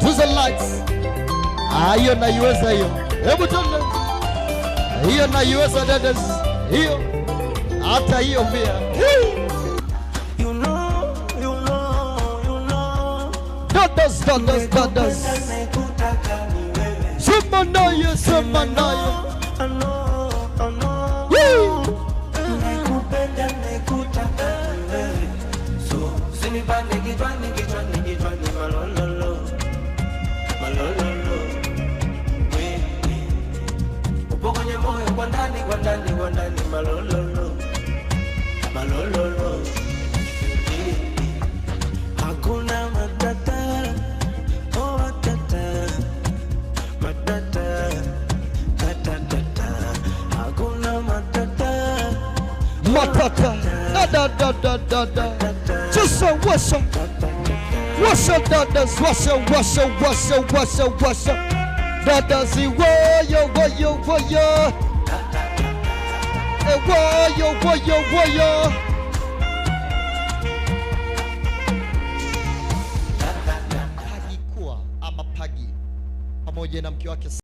to the lights. Hiyo naiweza hiyo. Hebu tuende. Hiyo naiweza dadas. Hiyo. Hata hiyo pia. You know. Dadas. Sema nayo. I know. Nakupenda nakutaka wewe. So, sinipande kichwani malololo. Wewe. Upo kwenye moyo kwa ndani malololo. Hakuna matata. Oh matata. Hakuna matata. Da. Just a washa. Washa dadas. Dadas. Woyo. Pagi kuwa ama Pagi pamoja na mke wake